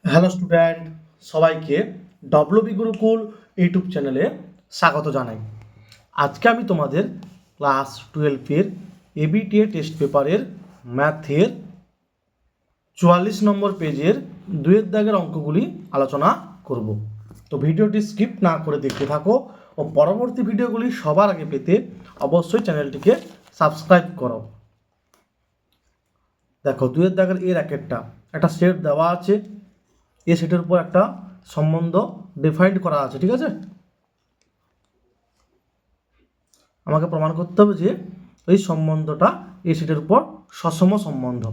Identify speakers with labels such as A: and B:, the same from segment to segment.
A: Hello student, সবাইকে WB Gurukul YouTube চ্যানেলে স্বাগত জানাই। আজকে আমি তোমাদের ক্লাস 12-এর এবিটিএ টেস্ট পেপারের ম্যাথের 44 নম্বর পেজের 2-এর দাগের অঙ্কগুলি আলোচনা করব। তো ভিডিওটি স্কিপ না করে দেখতে থাকো ও পরবর্তী ভিডিওগুলি সবার আগে পেতে অবশ্যই চ্যানেলটিকে সাবস্ক্রাইব করো। দেখো, 2-এর দাগের এর একটা সেট দেওয়া আছে, এই সেটের উপর একটা সম্বন্ধ ডিফাইন্ড করা আছে, ঠিক আছে। আমাকে প্রমাণ করতে হবে যে এই সম্বন্ধটা এই সেটের উপর সসম সম্বন্ধ।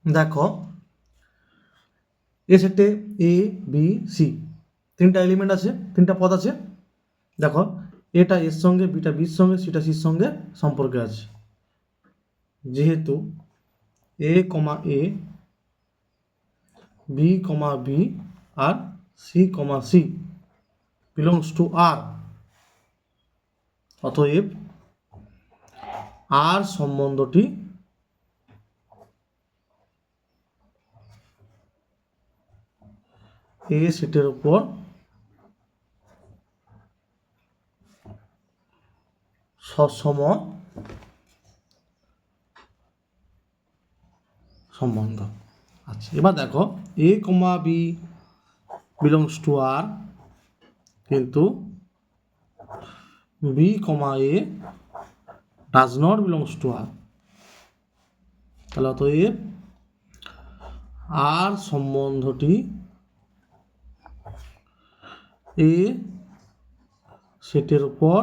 A: দেখো, এই সেটে এ বি সি তিনটা এলিমেন্ট আছে, তিনটা পদ আছে। দেখো, এটা এর সঙ্গে, বিটা বির সঙ্গে, সিটা সির সঙ্গে সম্পর্কে আছে। যেহেতু a comma a, b comma b আর c comma c belongs to R, অতএব আর সম্বন্ধটি এ সেটের উপর সসম সম্বন্ধ। আচ্ছা, এবার দেখো, a comma b belongs to R, কিন্তু b comma a does not belongs to R. তাহলে অতএব আর সম্বন্ধটি এ সেটের উপর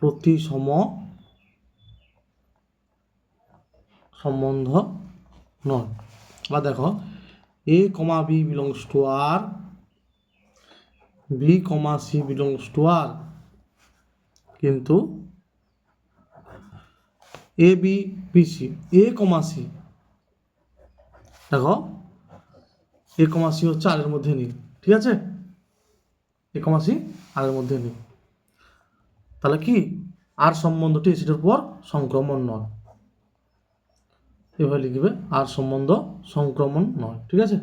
A: প্রতিসম সম্বন্ধ নয়। বা দেখো, a comma b belongs to R, b comma c belongs to R, কিন্তু a b b c, a comma c, দেখো এ কমা সি হচ্ছে আর এর মধ্যে নেই, ঠিক আছে। এ কমা সি আর এর মধ্যে নেই, তাহলে কি আর সম্বন্ধটি সেটার উপর সংক্রমণ নয়। এভাবে লিখবে, আর সম্বন্ধ সংক্রমণ নয়, ঠিক আছে।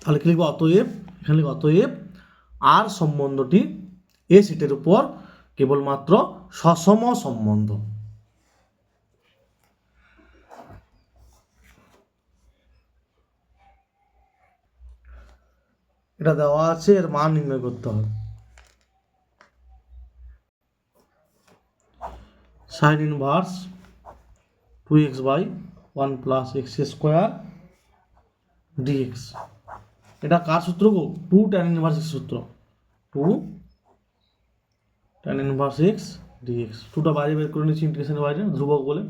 A: তাহলে কি লিখবো? অতএব, এখানে লিখবো অতএব আর সম্বন্ধটি এ সেটের উপর কেবলমাত্র সসম সম্বন্ধ। এটা দেওয়া আছে, এর মান নির্ণয় করতে হবে। Sign inverse 2x/1 + x² dx, এটা কার সূত্র গো? 2 tan ইনভার্স x সূত্র, 2 tan ইনভার্স x dx। 2টা বাইরে বের করে নিচ্ছি, ইন্টিগ্রেশনের বাইরে, ধ্রুবক বলে।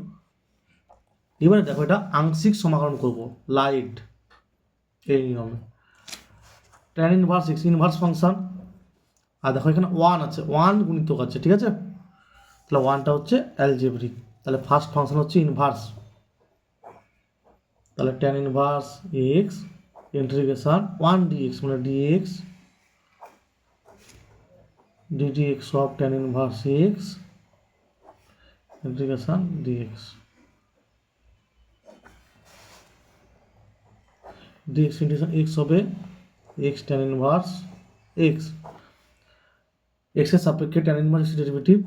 A: এবারে দেখো, এটা আংশিক সমাকলন করব, লাইট এই নিয়মে। tan inverse x inverse function, আর দেখো এখানে 1 আছে, 1 গুণিতক আছে, ঠিক আছে। তাহলে 1টা হচ্ছে অ্যালজেব্রিক, তাহলে ফার্স্ট ফাংশন হচ্ছে ইনভার্স। তাহলে tan inverse x integration 1 dx, মানে dx ddx of tan inverse x integration dx, dx integration x হবে x tan inverse x, x এর সাপেক্ষে tan inverse derivative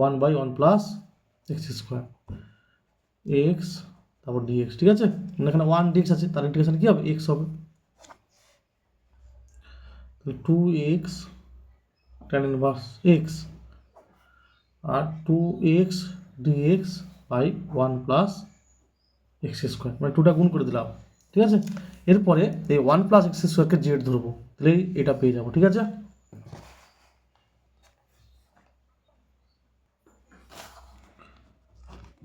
A: 1/1 + x², x তারপর dx, ঠিক আছে। এখানে 1 dx আছে, তার ইন্টিগ্রেশন কি হবে? x হবে। তাহলে 2x tan ইনভার্স x আর 2x dx বাই 1 + x², মানে 2টা গুণ করে দিলাম, ঠিক আছে। এরপরে এই 1 + x² কে জেড ধরবো, তাহলে এটা পেয়ে যাবো, ঠিক আছে।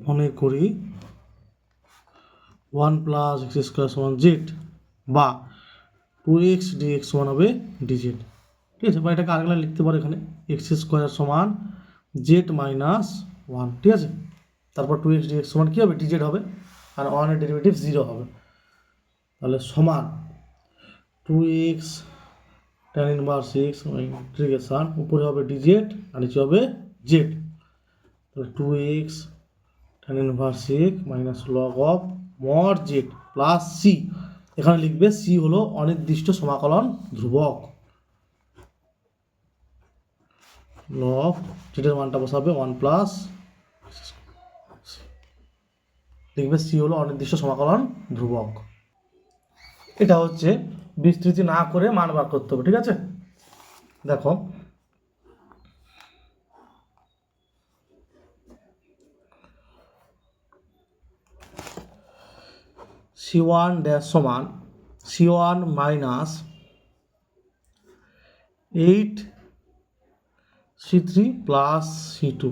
A: মনে করি 1 + x² সমান জেড, বা 2x dx সমান হবে dz, ঠিক আছে। বা এটাকে আরেকটা লিখতে পারো, এখানে x² সমান জেড মাইনাস 1, ঠিক আছে। তারপর 2x dx সমান কী হবে? dz হবে, আর 1 এর ডেরিভেটিভ 0 হবে। তাহলে সমান 2x tan inverse x integration উপরে হবে dz আর নিচে হবে z, তাহলে 2x tan inverse x minus log of mod z plus c, এখানে লিখবে c হলো অনির্দিষ্ট সমাকলন ধ্রুবক, লগ z এর মানটা বসাবে 1 প্লাস লিখবে c হলো অনির্দিষ্ট সমাকলন ধ্রুবক। এটা হচ্ছে বিস্তৃতি না করে মান বার করতে হবে, ঠিক আছে। দেখো c1 ড্যাশ সমান c1 minus 8 c3 plus c2,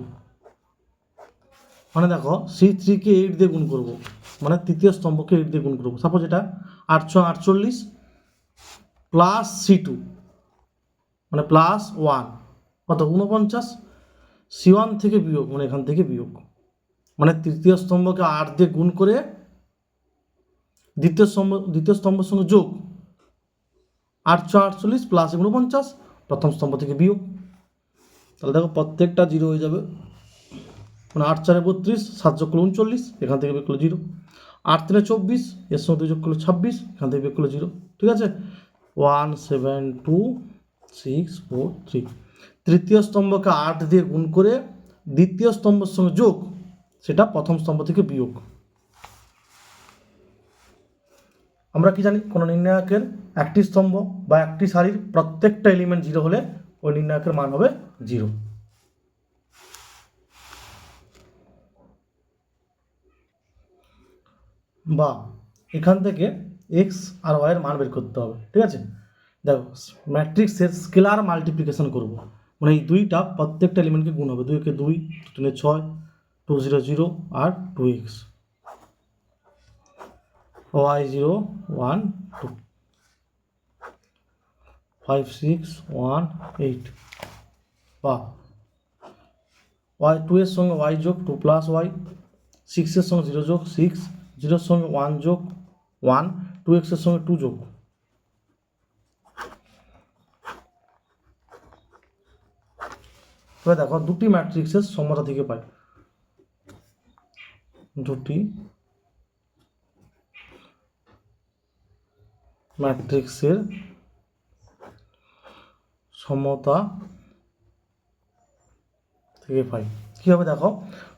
A: মানে দেখো c3 কে 8 দিয়ে গুণ করবো, মানে তৃতীয় স্তম্ভকে 8 দিয়ে গুণ করবো। সাপোজ এটা 848 প্লাস c2 মানে প্লাস 1 কত 49, c1 থেকে বিয়োগ মানে এখান থেকে বিয়োগ, মানে তৃতীয় স্তম্ভকে 8 দিয়ে গুণ করে দ্বিতীয় স্তম্ভের সঙ্গে যোগ 848 প্লাস 49 প্রথম স্তম্ভ থেকে বিয়োগ, তাহলে দেখো প্রত্যেকটা জিরো হয়ে যাবে, মানে 8 4 32, 7 যোগ করলে 39, এখান থেকে বিয়োগ করলে 0, 8 3 24, এর সঙ্গে 2 যোগ করলে 26, এখান থেকে বিয়োগ করলে 0, ঠিক আছে। 1 7 2 6 4 3, তৃতীয় স্তম্ভকে 8 দিয়ে গুণ করে দ্বিতীয় স্তম্ভের সঙ্গে যোগ, সেটা প্রথম স্তম্ভ থেকে বিয়োগ। আমরা কি জানি কোনো নির্ণায়কের একটি স্তম্ভ বা একটি সারির প্রত্যেকটা এলিমেন্ট 0 হলে ওই নির্ণায়কের মান হবে 0। বা এখান থেকে এক্স আর ওয়াই এর মান বের করতে হবে, ঠিক আছে। দেখো ম্যাট্রিক্সের স্কেলার মাল্টিপ্লিকেশন করব, মানে এই দুইটা প্রত্যেকটা এলিমেন্টকে গুণ হবে, 2 কে 2 2 3 6 2 0 0 আর 2x, y 0 1 2 5 6 1 8, বা y 2 এর সঙ্গে y যোগ 2 প্লাস y, 6 এর সঙ্গে 0 যোগ 6, 0 এর সঙ্গে 1 যোগ 1, 2x এর সঙ্গে 2 যোগ, এবার দেখো দুটি ম্যাট্রিক্সের সমতা থেকে পাই, দুটি ম্যাট্রিক্সের সমতা থেকে পাই। কী হবে দেখো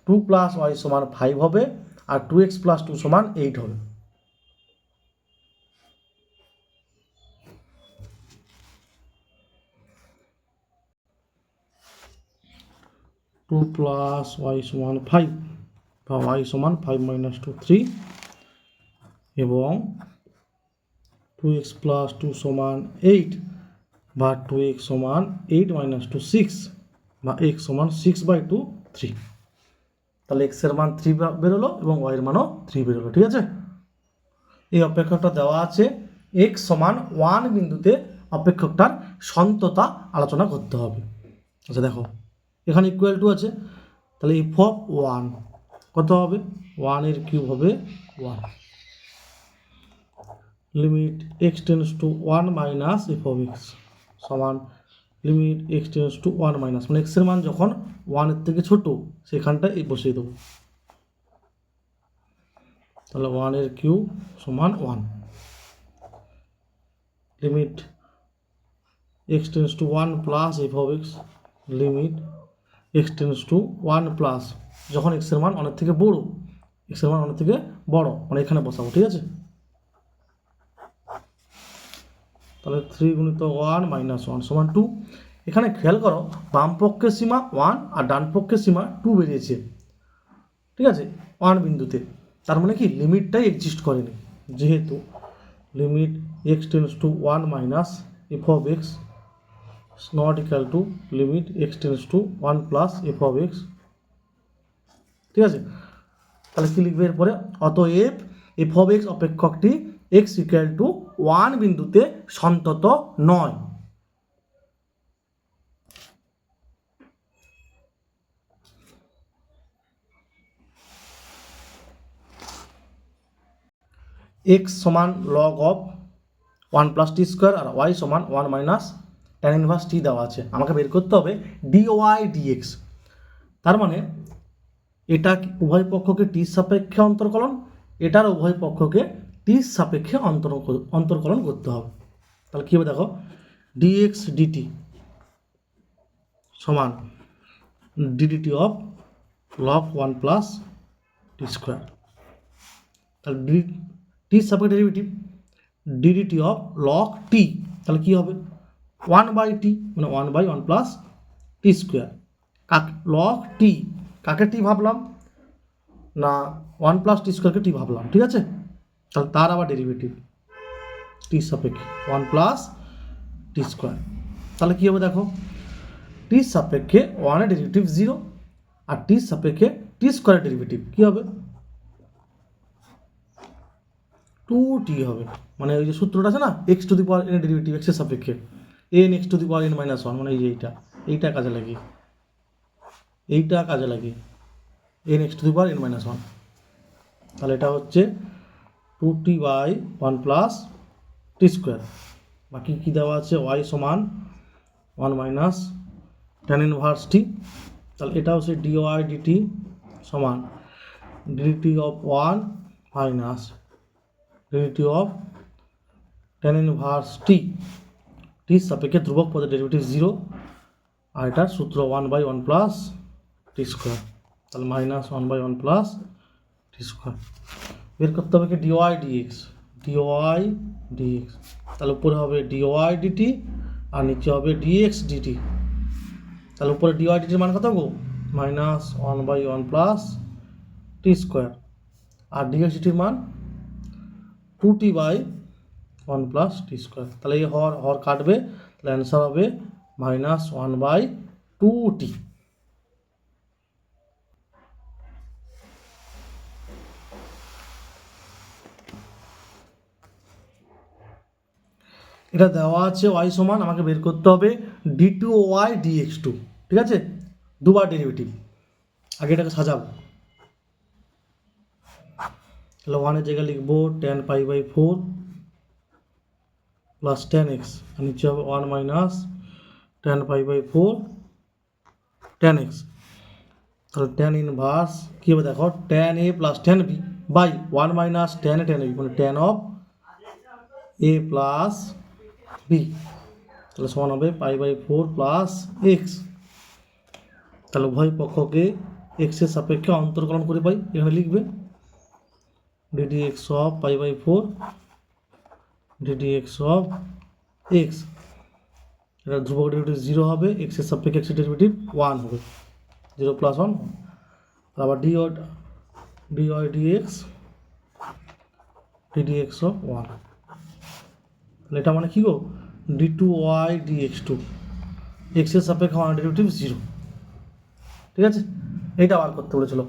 A: 2 প্লাস ওয়াই সমান 5 হবে আর 2x প্লাস 2 সমান 8 হবে। টু প্লাস ওয়াই সমান 5 বা ওয়াই সমান 5 মাইনাস 2 3, এবং 2x প্লাস 2 সমান 8 বা 2x সমান 8 মাইনাস 2 6 বা x সমান 6/2 3, তাহলে x এর মান 3 বেরোলো এবং y এর মানও 3 বেরোলো, ঠিক আছে। এই অপেক্ষকটা দেওয়া আছে, x সমান 1 বিন্দুতে অপেক্ষকটার সন্ততা আলোচনা করতে হবে। আচ্ছা দেখো এখানে ইকুয়াল টু আছে, তাহলে f অফ 1 কত হবে, 1 এর কিউব হবে 1, limit x tends to 1 minus f of x সমান limit x tends to 1 minus, মানে x এর মান যখন 1 এর থেকে ছোট সেখানটায় এই বসিয়ে দেবো, তাহলে 1 এর কিউব সমান 1, limit x tends to 1 plus f of x, limit x tends to 1 plus, যখন x এর মান অনেক থেকে বড়, x এর মান অনেক থেকে বড় মানে এখানে বসাবো, ঠিক আছে। তাহলে 3 গুণিত 1 মাইনাস 1 সমান 2, এখানে খেয়াল করো বাম পক্ষের সীমা 1 আর ডান পক্ষের সীমা 2 বেরিয়েছে, ঠিক আছে 1 বিন্দুতে, তার মানে কি লিমিটটাই এক্সিস্ট করেনি, যেহেতু limit x tends to 1 minus f of x not equal to limit x tends to 1 plus f of x, ঠিক আছে। তাহলে কি লিখবে এরপরে, অতএব f অফ x অপেক্ষকটি x ইকুয়াল টু 1 বিন্দুতে সন্তত নয়। x সমান log of one plus t square আর ওয়াই সমান one minus tan inverse t দেওয়া আছে, আমাকে বের করতে হবে ডিওয়াই ডিএক্স। তার মানে এটা উভয় পক্ষকে টির সাপেক্ষে অন্তর্কলন, এটার উভয় পক্ষকে টির সাপেক্ষে অন্তর্কলন করতে হবে। তাহলে কী হবে দেখো, ডিএক্স ডিটি সমান ddt of log one plus t square. তাহলে টির সাপেক্ষে derivative ddt of log t, তাহলে কী হবে ওয়ান বাই টি মানে one by one plus t square. Log t কাকে টি ভাবলাম না, ওয়ান প্লাস টি স্কোয়ারকে টি ভাবলাম, ঠিক আছে। তাহলে তার আবার ডেরিভেটিভ টি সাপেক্ষে ওয়ান প্লাস টি স্কোয়ার। তাহলে কী হবে দেখো, টির সাপেক্ষে ওয়ানের ডেরিভেটিভ জিরো আর টির সাপেক্ষে টি স্কোয়ারের ডেরিভেটিভ কী হবে, টু টি হবে। মানে ওই যে সূত্রটা আছে না, x to the power n derivative এক্সের সাপেক্ষে n x to the power n minus one, মানে এই যে এইটা কাজে লাগিয়ে n x to the power n minus one. তাহলে এটা হচ্ছে two t by one plus t square. বাকি কী দেওয়া আছে, ওয়াই সমান one minus tan inverse t. তাহলে এটা হচ্ছে ডিওয়াই ডিটি সমান dt of one minus dt of tan inverse টি। টির সাপেক্ষে ধ্রুবক পদের ডেরিভেটিভ জিরো আর এটার সূত্র one by one plus t square. তাহলে minus one by one plus t square. বের করতে হবে কি ডিওয়াই ডিএক্স, তাহলে উপরে হবে ডিওয়াই ডিটি আর নিচে হবে ডিএক্স ডিটি। তাহলে উপরে ডিওয়াই ডিটির মান কত গো, minus one by one plus t square আর ডিএক্স ডিটির মান two t by one plus t square. তাহলে এই হর কাটবে, তাহলে অ্যান্সার হবে minus one by two t. এটা দেওয়া আছে ওয়াই সমান, আমাকে বের করতে হবে d two y dx two, ঠিক আছে, দুবার ডেরিভেটিভ। আগে এটাকে সাজাবো, তাহলে ওয়ানের জায়গায় লিখবো tan pi by four plus tan x আর নিচে হবে one minus tan pi by four tan x. তাহলে টেন ইনভার্স কী হবে দেখো, tan a plus tan b by one minus tan a tan b মানে tan of a plus b. তাহলে সমান হবে pi by four plus x. তাহলে উভয় পক্ষকে এক্সের সাপেক্ষে অন্তর্কলন করে পাই, এখানে লিখবে dd x of pi by four dd x of x. এটা ধ্রুবক ডেরিভেটিভ জিরো হবে, এক্সের সাপেক্ষে এক্সের ডেরিভেটিভ ওয়ান হবে, জিরো প্লাস ওয়ান। আবার dy dx dd x of one. তাহলে এটা মানে কী গো, d two y dx two, এক্সের সাপেক্ষে ওয়ান ডেরিভেটিভ জিরো, ঠিক আছে। এইটা বার করতে বলেছিল,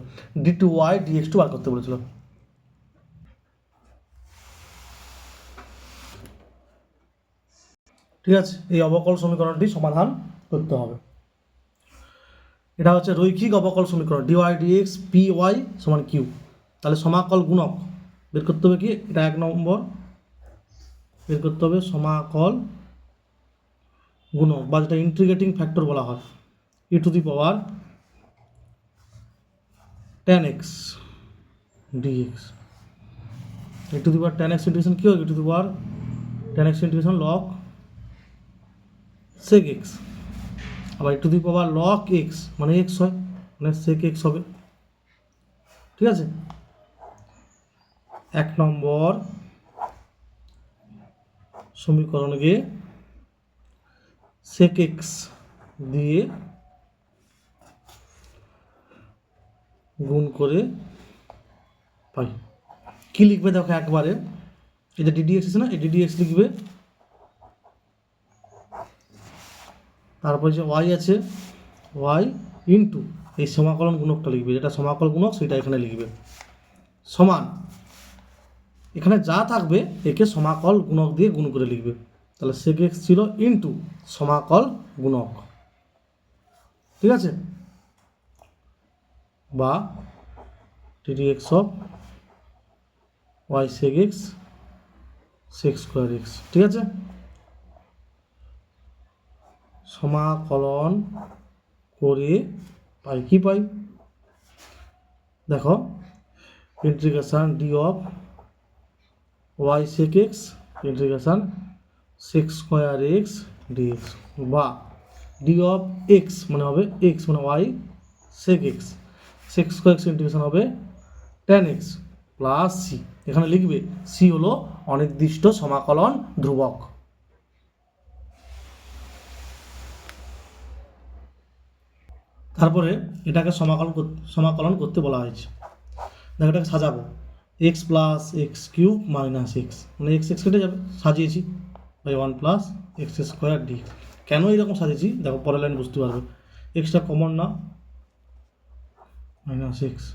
A: d two y dx two বার করতে বলেছিল। ঠিক আছে, এই অবকল সমীকরণটি সমাধান করতে হবে। এটা হচ্ছে রৈখিক অবকল সমীকরণ, ডিওয়াই ডিএক্স পি ওয়াই সমান কিউ। তাহলে সমাকল গুণক বের করতে হবে কি, এটা এক নম্বর বের করতে হবে সমাকল গুণক বা যেটা ইন্টিগ্রেটিং ফ্যাক্টর বলা হয়, e to the power tan x dx. E to the power tan x integration কী হয়, e to the power tan x integration log sec x. আবার e to the power log x মানে x হয়, মানে সেক x হবে, ঠিক আছে। এক নম্বর সমীকরণকে সেক এক্স দিয়ে গুণ করে পাই। কি লিখবে দেখো একবারে, এই যে ডিডিএক্স আছে না, এই ডিডিএক্স লিখবে, তারপর যে ওয়াই আছে ওয়াই ইন্টু এই সমাকলন গুণকটা লিখবে, যেটা সমাকল গুণক সেটা এখানে লিখবে, সমান এখানে যা থাকবে একে সমাকল গুণক দিয়ে গুণ করে লিখবে। তাহলে সেক এক্স ছিল ইন্টু সমাকল গুণক, ঠিক আছে, বা dd x of y sec x sec square x, ঠিক আছে। সমাকলন করে পাই, কি পাই দেখো, integration d of y sec x integration sec square x dx, বা ডি অফ এক্স মানে হবে এক্স মানে y sec x, sec square x integration হবে টেন এক্স প্লাস সি। এখানে লিখবে সি হলো অনির্দিষ্ট সমাকলন ধ্রুবক। তারপরে এটাকে সমাকলন করতে বলা হয়েছে। দেখো এটাকে সাজাবো, x plus x cube minus x মানে এক্স এক্স কেটে যাবে, সাজিয়েছি by one plus x square d. কেন এইরকম সাজিয়েছি দেখো, পরের লাইন বুঝতে পারবে। এক্সটা কমন না, minus x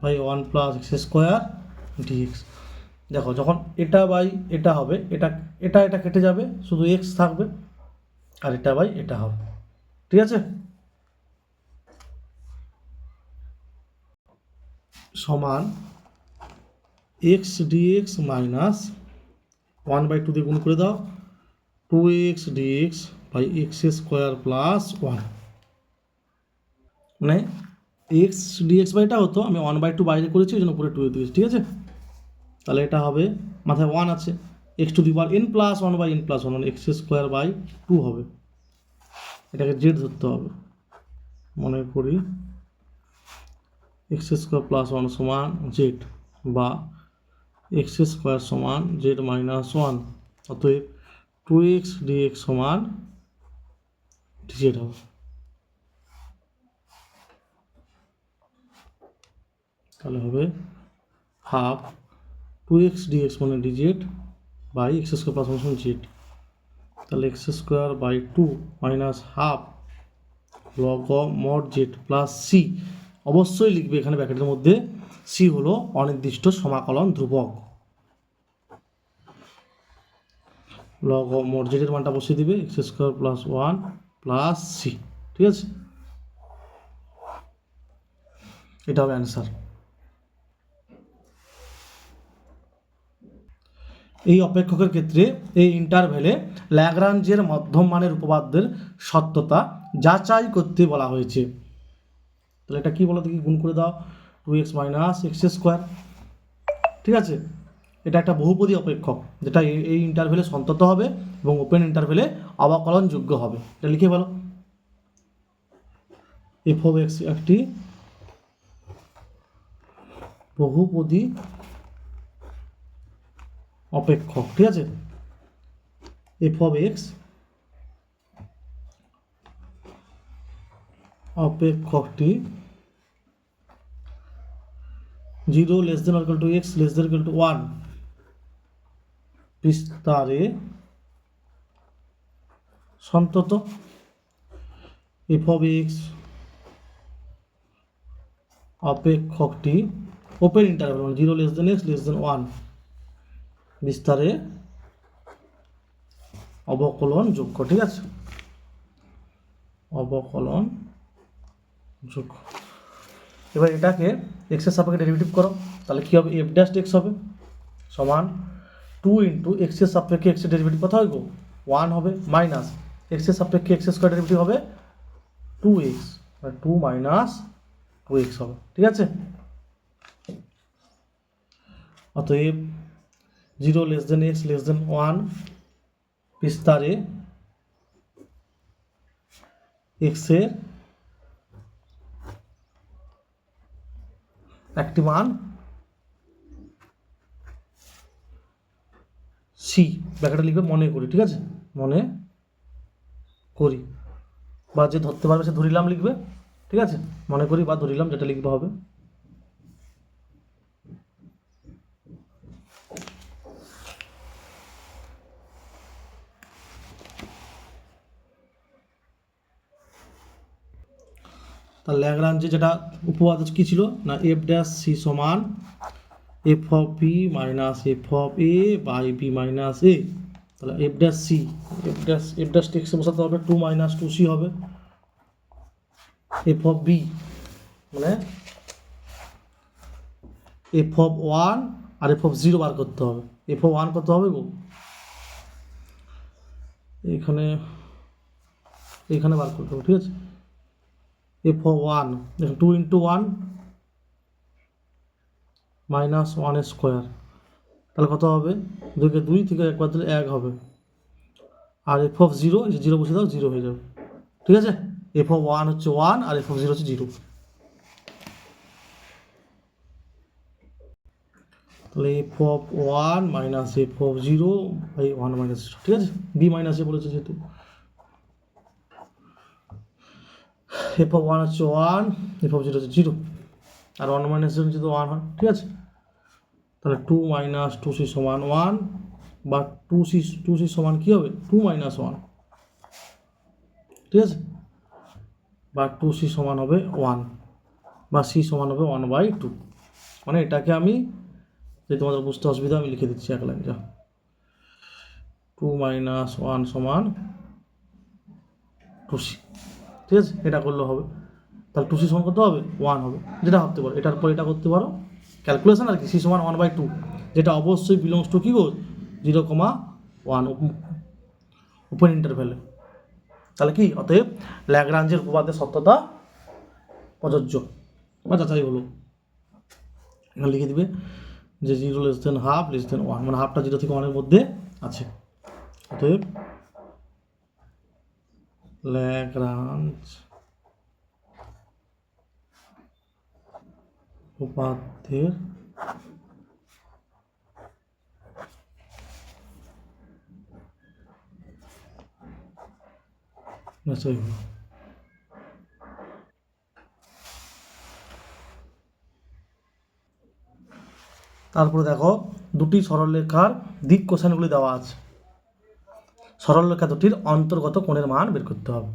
A: by one plus x square dx. দেখো যখন এটা বাই এটা হবে, এটা এটা এটা কেটে যাবে, শুধু এক্স থাকবে, আর এটা বাই এটা হবে, ঠিক আছে। সমান x dx minus one by two দিয়ে গুণ করে দাও, two x dx by x square plus one, মানে এক্স ডিএক্স বাই এটা হতো, আমি ওয়ান বাই টু বাইরে করেছি ওই জন্য উপরে টু দিয়েছি, ঠিক আছে। তাহলে এটা হবে, মাথায় ওয়ান আছে, x to the power n plus one by n plus one মানে এক্স স্কোয়ার বাই টু হবে। এটাকে জেড ধরতে হবে, মনে করি এক্স স্কোয়ার প্লাস ওয়ান সমান জেড, বা এক্স স্কোয়ার সমান জেড মাইনাস ওয়ান, অতএব টু এক্স ডিএক্স সমান ডিজেড হবে। তাহলে হবে হাফ টু এক্স ডিএক্স মানে dz by x square plus one সমান জেড। তাহলে x square by two minus half log mod z plus c. অবশ্যই লিখবে এখানে ব্র্যাকেটের মধ্যে সি হলো অনির্দিষ্ট সমাকলন ধ্রুবক। লগ মড জেডের মানটা বসিয়ে দিবে x square plus one plus c, ঠিক আছে। এটা হবে অ্যান্সার। এই অপেক্ষকের ক্ষেত্রে এই ইন্টারভ্যালে ল্যাগ্রাঞ্জের মধ্যম মানের উপপাদ্যের সত্যতা যাচাই করতে বলা হয়েছে। তাহলে এটা কি বলো দেখি, গুণ করে দাও, two x minus x square, ঠিক আছে। এটা একটা বহুপদী অপেক্ষক যেটা এই ইন্টারভ্যালে সন্তত হবে এবং ওপেন ইন্টারভ্যালে অবকলনযোগ্য হবে। এটা লিখে বলো, এফ অফ এক্স একটি বহুপদী অপেক্ষক, ঠিক আছে। এফ অফ এক্স অপেক্ষকটি 0 less than or equal to x less than equal to 1 বিস্তারে সন্তত। এফ অফ এক্স অপেক্ষকটি open interval 0 less than x less than 1 বিস্তারে অবকলনযোগ্য, ঠিক আছে, অবকলনযোগ্য। এবার এটাকে এক্সের সাপেক্ষে ডেরিভেটিভ করো, তাহলে কী হবে, এফ ড্যাশ এক্স হবে সমান টু ইন্টু এক্সের সাপেক্ষে এক্সের ডেরিভেটিভ কত হবে, 1 হবে, মাইনাস এক্সের সাপেক্ষে এক্স স্কোয়ার ডেরিভেটিভ হবে 2x, 2 মাইনাস 2x হবে, ঠিক আছে। অতএব 0 less than x less than 1 বিস্তারে এক্সের একটি মান সি, ব্র্যাকেটে লিখবে মনে করি, ঠিক আছে, মনে করি, বা যে ধরতে পারবে সে ধরিলাম লিখবে, ঠিক আছে, মনে করি বা ধরিলাম যেটা লিখতে হবে। তার ল্যাগ্রাঞ্জে যেটা উপপাদ্য কী ছিল না, এফ ড্যাশ সি সমান f of b minus f of a by b minus a. তাহলে f dash c, f dash টেক্সে বসাতে হবে 2 মাইনাস 2c হবে, এফ অফ বি মানে এফ অফ 1 আর এফ অফ 0 বার করতে হবে, f(1) কত হবে গো? এখানে বার করতে হবে, ঠিক আছে। f(1) দেখুন 2 × 1 -1 স্কোয়ার, তাহলে কত হবে? 2 কে 2 থেকে 1 বাদ দিলে 1 হবে। আর f(0) এই যে 0 বসে দাও, 0 হয়ে যাবে, ঠিক আছে। f(1) হচ্ছে 1 আর f(0) হচ্ছে 0। তাহলে f(1 - f(0/1 - 0), ঠিক আছে। b - a বলেছে যেহেতু, f(1) হচ্ছে 1, f(0) হচ্ছে 0, আর 1 - 0 যদি 1 হয়, ঠিক আছে। তাহলে 2 - 2c = 1, বা 2c সমান কী হবে? 2 - 1, ঠিক আছে। বা 2c সমান হবে 1, বা c সমান হবে 1/2। মানে এটাকে আমি, যদি তোমাদের বুঝতে অসুবিধা, আমি লিখে দিচ্ছি এক লাইন, যা 2 - 1 সমান 2c, ঠিক আছে। এটা করলে হবে। তাহলে 2c সমান কত হবে? 1 হবে, যেটা ভাবতে পারো। এটার পর এটা করতে পারো, ক্যালকুলেশন আর কি। c সমান 1/2, যেটা অবশ্যই বিলংস টু কি গো? 0,1 ওপেন ইন্টারভ্যালে। তাহলে কি? অতএব ল্যাগ্রাঞ্জের উপপাদ্যের সত্যতা প্রযোজ্য বা যাচাই হলো। এখানে লিখে দিবে যে 0 ½ <1, মানে হাফটা 0 থেকে 1-এর মধ্যে আছে। অতএব ল্যাগ্রাঞ্জ উপপাদ্যের যাচাই হলো। তারপরে দেখো, দুটি সরলরেখার দিক কোসাইনগুলি দেওয়া আছে। সরলরেখা দুটির অন্তর্গত কোণের মান বের করতে হবে।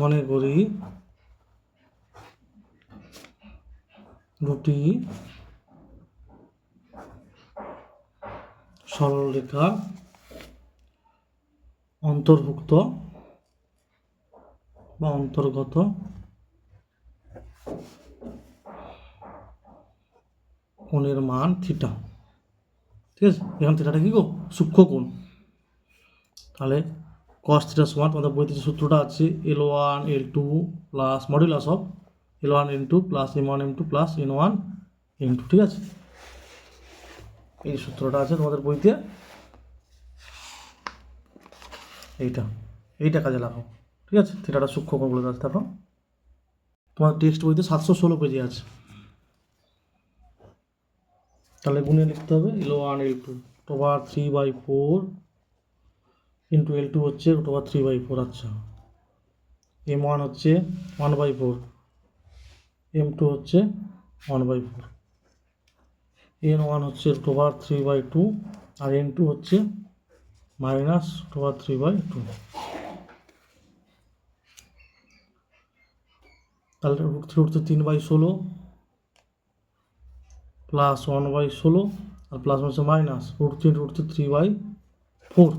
A: মনে করি দুটি সরলরেখার অন্তর্ভুক্ত বা অন্তর্গত কোণের মান থিটা, ঠিক আছে। এখন থিটাটা কি গো? সূক্ষ্ম কোণ। তাহলে cos θ সমান, তোমাদের বইতে যে সূত্রটা আছে, L1 L2 plus modulus of L1 L2 plus M1 M2 plus N1 N2, ঠিক আছে। এই সূত্রটা আছে তোমাদের বইতে, এইটা কাজে লাগাও, ঠিক আছে। থিটাটা সূক্ষ্ম কোণগুলো আছে। দেখো তোমার টেক্সট বইতে 716 পেজে আছে। তাহলে গুণে লিখতে হবে L1 L2 √3/4 ইন্টু L2 হচ্ছে √3/4, আচ্ছা। M1 হচ্ছে 1/4, M2 হচ্ছে 1/4, N1 হচ্ছে √3/2, আর N2 হচ্ছে -√3/2। তাহলে √3/16 প্লাস 1/16, আর প্লাস হচ্ছে মাইনাস √3/3/4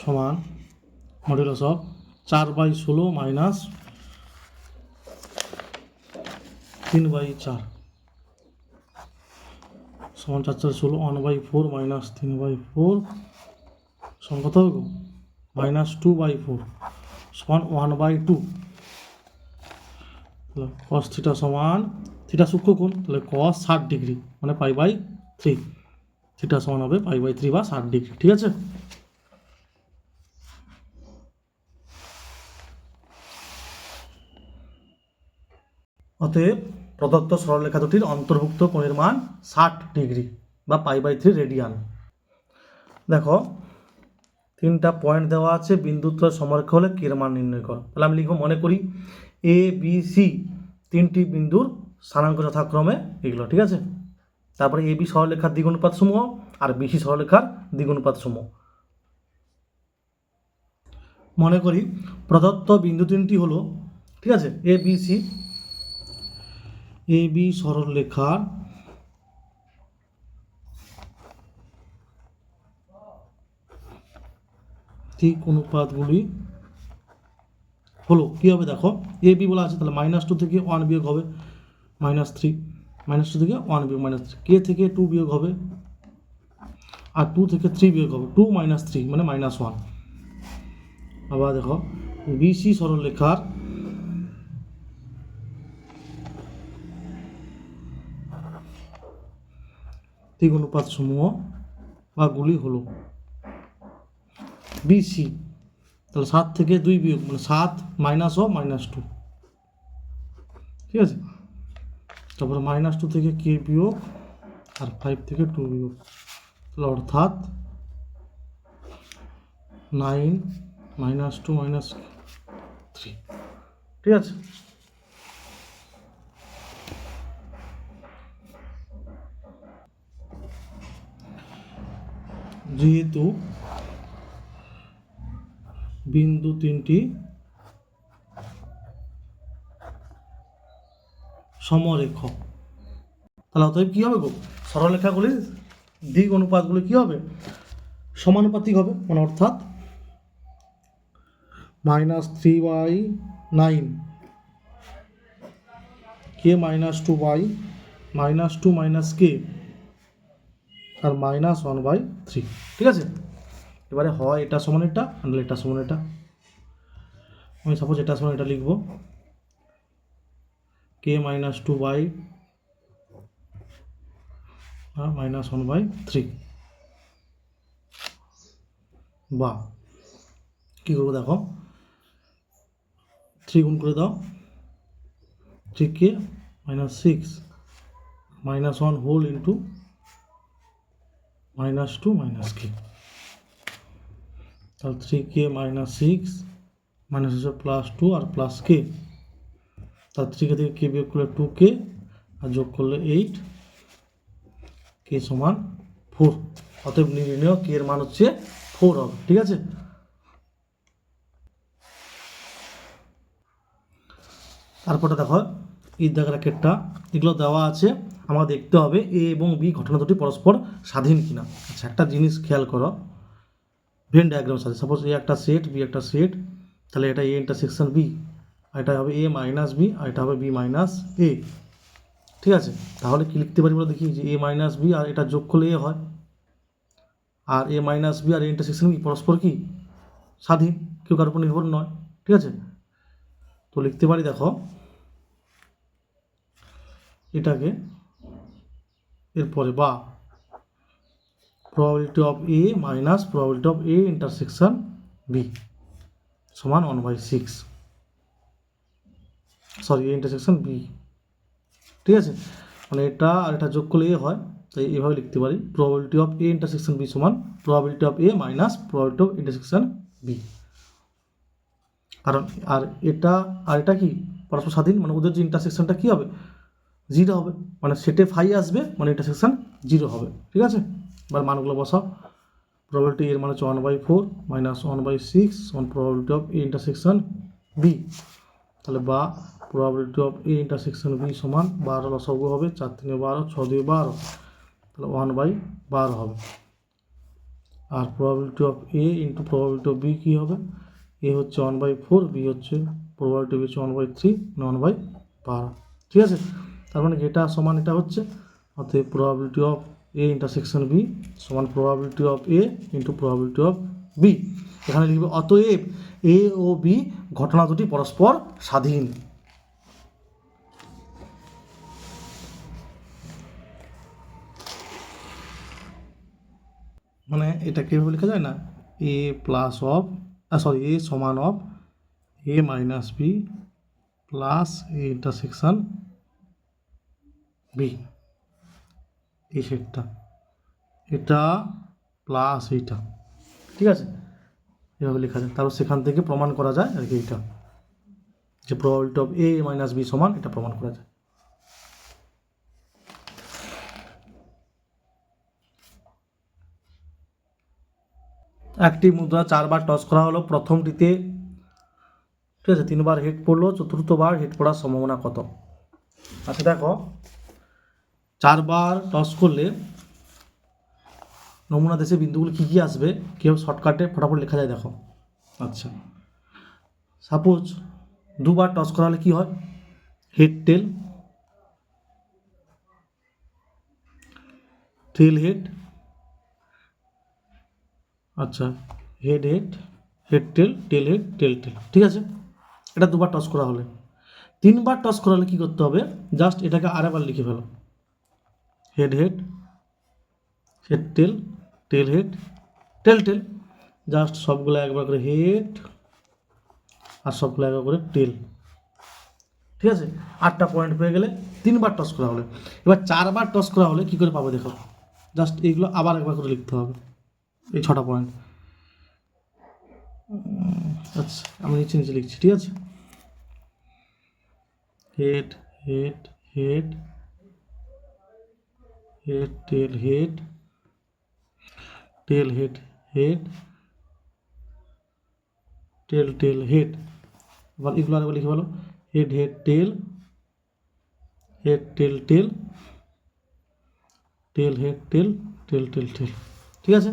A: সমান মডুলাস অফ 4/16 মাইনাস 3/4 সমান 4 4 16, 1/4 মাইনাস 3/4 সমান কত হবে? -2/4 সমান 1/2। cos θ সমান, থিটা সূক্ষ্ম কোণ, তাহলে cos 60 ডিগ্রি মানে π/3, থিটা সমান হবে π/3 বা 60 ডিগ্রি, ঠিক আছে। অতএব প্রদত্ত সরলরেখা দুটির অন্তর্ভুক্ত কোণের মান 60 ডিগ্রি বা π/3 রেডিয়ান। দেখো 3টা পয়েন্ট দেওয়া আছে, বিন্দুত্বয় সমরেখা হলে কে এর মান নির্ণয় করো। তাহলে আমি লিখব, মনে করি এ বি সি 3টি বিন্দুর স্থানাঙ্ক যথাক্রমে এগুলো, ঠিক আছে। তারপরে এ বি সরলরেখার দ্বিগুণপাত সমূহ আর বিসি সরলরেখার দ্বিগুণপাত সমূহ। মনে করি প্রদত্ত বিন্দু 3টি হলো, ঠিক আছে, A B c. A B সরলরেখার দিক অনুপাতগুলি হলো কী হবে দেখো, এ বি বলা আছে, তাহলে -2 থেকে 1 বিয়োগ হবে -3, -2 থেকে 1 বিয়োগ -3, কে থেকে 2 বিয়োগ হবে, আর 2 থেকে 3 বিয়োগ হবে, 2 - 3 মানে -1। আবার দেখো বিসি সরলরেখার দিক অনুপাত সমূহ বা গুলি হলো বিসি, তাহলে 7 থেকে 2 বিয়োগ মানে 7 - ও -2, ঠিক আছে। তারপরে -2 থেকে কে বিয়োগ আর 5 থেকে 2 বিয়োগ, তাহলে অর্থাৎ 9 - 2 - 3, ঠিক আছে। যেহেতু বিন্দু তিনটি সমরেখ, তাহলে অতএব কী হবে গো, সরলরেখাগুলির দিক অনুপাতগুলি কী হবে, সমানুপাতিক হবে, মানে অর্থাৎ -3/9 কে -2 বাই -2 - কে আর -1/3, ঠিক আছে। এবারে হয় এটা সমান এটা, নাহলে এটা সমান এটা। আমি সাপোজ এটা সমান এটা লিখব, কে -2 বাই -1/3, বা কী করবো দেখো, 3 গুণ করে দাও, 3 - 6 -1 হোল ইন্টু -2 - কে, তাহলে 3 - 6 হচ্ছে +2 আর প্লাস কে, তার 3 থেকে কে বিয়োগ করলে 2 আর যোগ করলে 8, কে সমান 4। অতএব নির্ণয় কে এর মান হচ্ছে 4 হবে, ঠিক আছে। তারপরে দেখো এই দাগের একটা, এগুলো দেওয়া আছে, আমাকে দেখতে হবে এ এবং বি ঘটনা দুটি পরস্পর স্বাধীন কিনা। আচ্ছা, একটা জিনিস খেয়াল করো, ভেন ডায়াগ্রাম সাথে সাপোজ এ একটা সেট, বি একটা সেট, তাহলে এটা এ ইন্টারসেকশন বি, এটা হবে এ মাইনাস বি, আর এটা হবে বি মাইনাস এ, ঠিক আছে। তাহলে কি লিখতে পারি বলে দেখি, যে এ মাইনাস বি আর এটা যোগ করলে এ হয়, আর এ মাইনাস বি আর এ ইন্টারসেকশন বি পরস্পর কি স্বাধীন, কেউ কারোর উপর নির্ভর নয়, ঠিক আছে। তো লিখতে পারি দেখো এটাকে, এরপরে বা probability of A minus probability of A intersection B সমান 1/6, সরি A intersection B, ঠিক আছে। মানে এটা আর এটা যোগ করলে এ হয়, তাই এভাবে লিখতে পারি probability of A intersection B সমান probability of A minus probability of intersection B, কারণ আর এটা কি পরস্পর স্বাধীন, মানে ওদের যে ইন্টারসেকশনটা কী হবে, 0 হবে, মানে সেটে ফাই আসবে, মানে ইন্টারসেকশন 0 হবে, ঠিক আছে। এবার মানগুলো বসাও, probability এর মানে হচ্ছে 1/4 minus 1/6 on probability of A intersection B, তাহলে বা probability of A intersection B সমান 12 লসাগু হবে, 4 × 3 = 12, 6 × 2 = 12, তাহলে 1/12 হবে। আর probability of A into probability of B কী হবে, A হচ্ছে 1/4, B হচ্ছে probability হচ্ছে 1/3, 1/12, ঠিক আছে। তার মানে এটা সমান এটা হচ্ছে, অতএব probability of A intersection B সমান probability of A into probability of B। এখানে লিখবে অতএব A ও B ঘটনা দুটি পরস্পর স্বাধীন। মানে এটা কীভাবে লেখা যায় না, A প্লাস অফ এ সমান of A minus B plus A intersection B, এই সেটটা, এটা প্লাস এইটা, ঠিক আছে, এভাবে লেখা যায়। তারপর সেখান থেকে প্রমাণ করা যায় আর কি, এটা যে probability of A minus B সমান, এটা প্রমাণ করা যায়। একটি মুদ্রা 4 বার টস করা হলো, প্রথমটিতে ঠিক আছে 3 বার হেড পড়লো, চতুর্থবার হেড পড়ার সম্ভাবনা কত। আচ্ছা দেখো 4 বার টস করলে নমুনা দেশে বিন্দুগুলো কী কী আসবে, কীভাবে শর্টকাটে ফটাফট লেখা যায় দেখো। আচ্ছা সাপোজ দুবার টস করা হলে কি হয়? হেড টেল, টেল হেড, আচ্ছা head head, head tail, tail head, tail tail, ঠিক আছে? এটা দুবার টস করা হলে। তিনবার টস করা হলে কী করতে হবে? জাস্ট এটাকে আরেকবার লিখে ফেলো, head head, head tail, tail head, tail tail, just সবগুলো একবার করে হেড আর সবগুলো একবার করে টেল, ঠিক আছে? 8টা পয়েন্ট পেয়ে গেলে তিনবার টস করা হলে। এবার 4বার টস করা হলে কী করে পাবো দেখো, জাস্ট এইগুলো আবার একবার করে লিখতে হবে, এই 6টা পয়েন্ট। আচ্ছা আমি নিচে নিচে লিখছি, ঠিক আছে? Head head head, head tail head, tail head head, tail tail head. এবার এগুলো আরেকবার লিখে বলো, head head tail, head tail tail, tail head tail, tail tail tail, ঠিক আছে?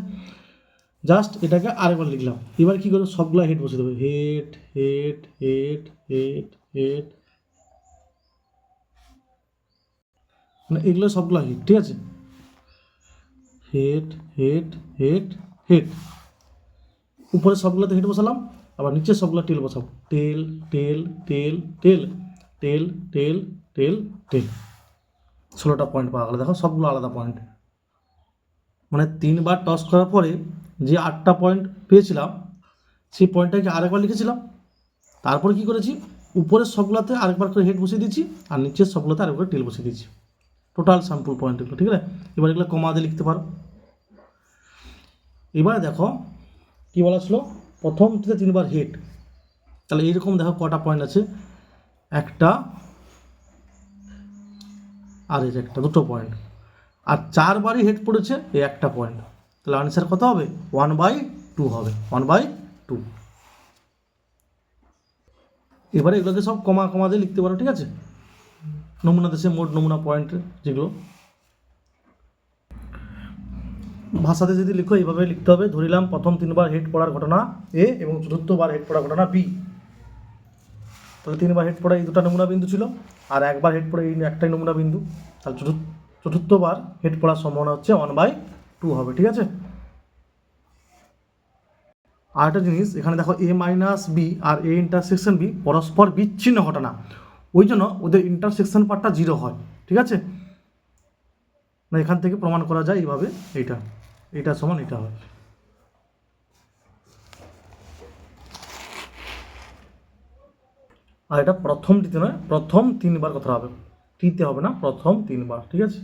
A: জাস্ট এটাকে আরেকবার লিখলাম। এবার কী করবো, সবগুলো হেড বসে দেবো, head head head head head, মানে এগুলো সবগুলো হেড, ঠিক আছে? হেড হেড হেড হেড, উপরে সবগুলোতে হেড বসালাম, আবার নিচে সবগুলো টেল বসাবো, টেল tail tail tail, tail tail tail টেল। 16টা পয়েন্ট পাওয়া গেলো, দেখো সবগুলো আলাদা পয়েন্ট। মানে তিনবার টস করার পরে যে 8টা পয়েন্ট পেয়েছিলাম, সেই পয়েন্টটাকে আরেকবার লিখেছিলাম, তারপরে কী করেছি, উপরের সবগুলোতে আরেকবার করে হেড বসিয়ে দিচ্ছি আর নিচের সবগুলোতে আরেকবার টেল বসিয়ে দিচ্ছি। টোটাল স্যাম্পল পয়েন্ট এগুলো, ঠিক আছে? এবার এগুলো কমা দিয়ে লিখতে পারো। এবারে দেখো কী বলা ছিল, প্রথম থেকে 3বার হেড, তাহলে এইরকম দেখো কটা পয়েন্ট আছে, একটা আর এই একটা, 2টো পয়েন্ট। আর 4বারই হেড পড়েছে, এই 1টা পয়েন্ট। তাহলে আনসার কত হবে? 1/2 হবে, 1/2। এবারে এগুলোকে সব কমা কমা দিয়ে লিখতে পারো, ঠিক আছে? নমুনা দেশে মোট নমুনা পয়েন্ট যেগুলো ভাষাতে যদি লিখো এইভাবে লিখতে হবে, ধরিলাম প্রথম 3বার হেড পড়ার ঘটনা এ এবং চতুর্থবার হেড পড়ার ঘটনা বি। তাহলে 3বার হেড পড়া এই 2টা নমুনা বিন্দু ছিল, আর 1বার হেড পড়া এই একটাই নমুনা বিন্দু। তাহলে চতুর্থবার হেড পড়ার সম্ভাবনা হচ্ছে 1/2 হবে, ঠিক আছে? আর একটা জিনিস এখানে দেখো, এ মাইনাস বি আর এ ইন্টারসেকশন বি পরস্পর বিচ্ছিন্ন ঘটনা, ওই জন্য ওদের ইন্টারসেকশন পার্টটা 0 হয়, ঠিক আছে? না এখান থেকে প্রমাণ করা যায় এইভাবে, এইটা সমান এটা হয়। আর এটা প্রথম টিতে নয়, প্রথম 3বার কথা হবে, টিতে হবে না, প্রথম 3বার, ঠিক আছে?